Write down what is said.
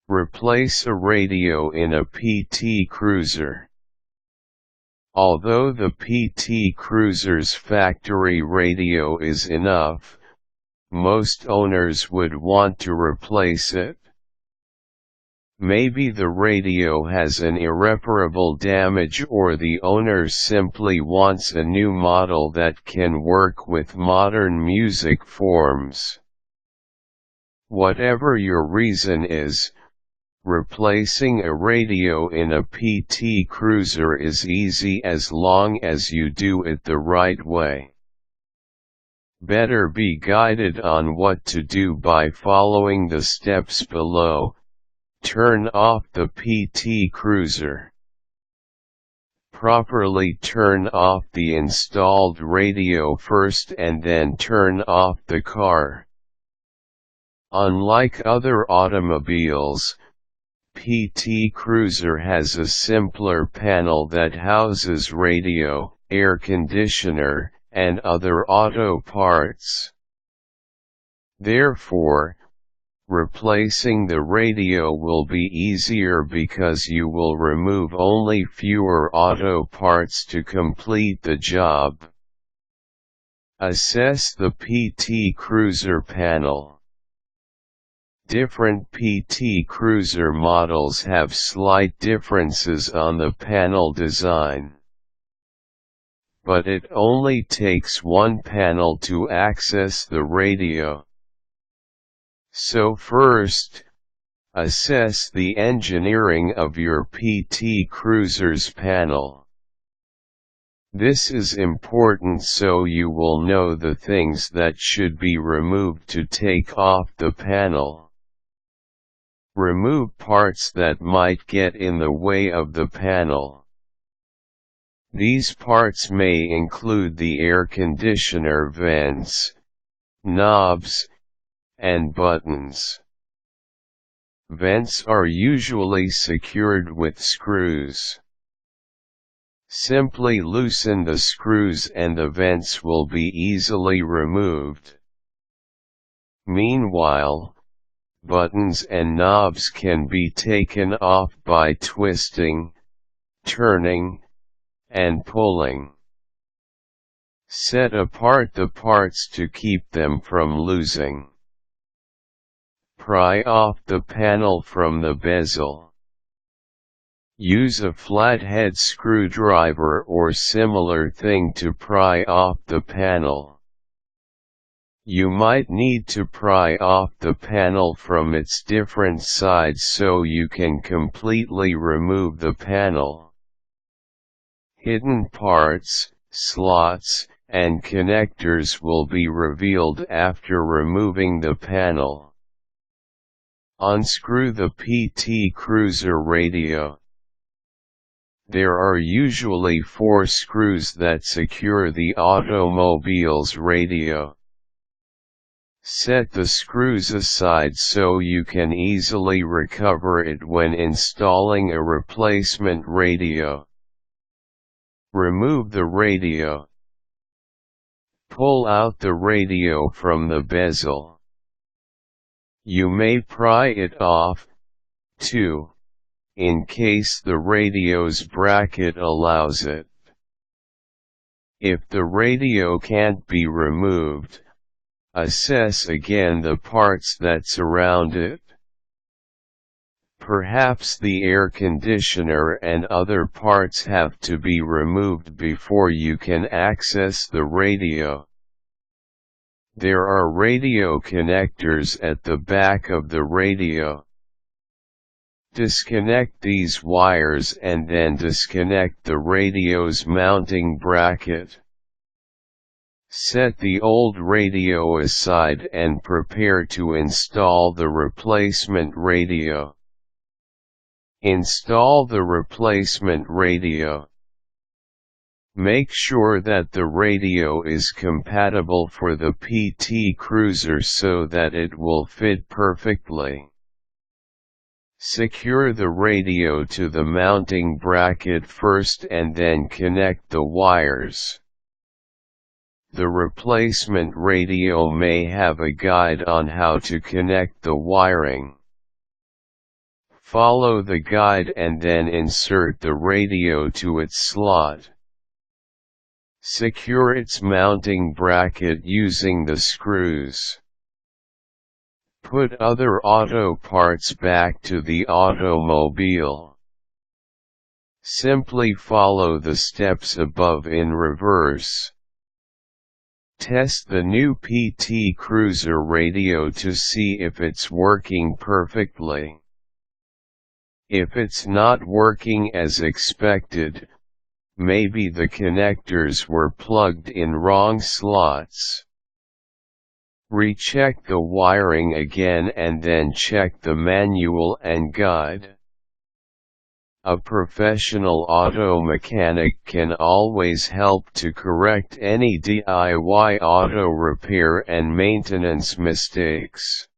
Replace a radio in a PT Cruiser. Although the PT Cruiser's factory radio is enough, most owners would want to replace it. Maybe the radio has an irreparable damage, or the owner simply wants a new model that can work with modern music forms. Whatever your reason is, replacing a radio in a PT Cruiser is easy as long as you do it the right way. Better be guided on what to do by following the steps below. Turn off the PT Cruiser. Properly turn off the installed radio first and then turn off the car. Unlike other automobiles, PT Cruiser has a simpler panel that houses radio, air conditioner, and other auto parts. Therefore, replacing the radio will be easier because you will remove only fewer auto parts to complete the job. Assess the PT Cruiser panel. Different PT Cruiser models have slight differences on the panel design. But it only takes one panel to access the radio. So first, assess the engineering of your PT Cruiser's panel. This is important so you will know the things that should be removed to take off the panel. Remove parts that might get in the way of the panel. These parts may include the air conditioner vents, knobs, and buttons. Vents are usually secured with screws. Simply loosen the screws and the vents will be easily removed. Meanwhile, buttons and knobs can be taken off by twisting, turning, and pulling. Set apart the parts to keep them from losing. Pry off the panel from the bezel. Use a flathead screwdriver or similar thing to pry off the panel. You might need to pry off the panel from its different sides so you can completely remove the panel. Hidden parts, slots, and connectors will be revealed after removing the panel. Unscrew the PT Cruiser radio. There are usually 4 screws that secure the automobile's radio. Set the screws aside so you can easily recover it when installing a replacement radio. Remove the radio. Pull out the radio from the bezel. You may pry it off, too, in case the radio's bracket allows it. If the radio can't be removed, assess again the parts that surround it. Perhaps the air conditioner and other parts have to be removed before you can access the radio. There are radio connectors at the back of the radio. Disconnect these wires and then disconnect the radio's mounting bracket. Set the old radio aside and prepare to install the replacement radio. Install the replacement radio. Make sure that the radio is compatible for the PT Cruiser so that it will fit perfectly. Secure the radio to the mounting bracket first and then connect the wires. The replacement radio may have a guide on how to connect the wiring. Follow the guide and then insert the radio to its slot. Secure its mounting bracket using the screws. Put other auto parts back to the automobile. Simply follow the steps above in reverse. Test the new PT Cruiser radio to see if it's working perfectly. If it's not working as expected, maybe the connectors were plugged in wrong slots. Recheck the wiring again and then check the manual and guide. A professional auto mechanic can always help to correct any DIY auto repair and maintenance mistakes.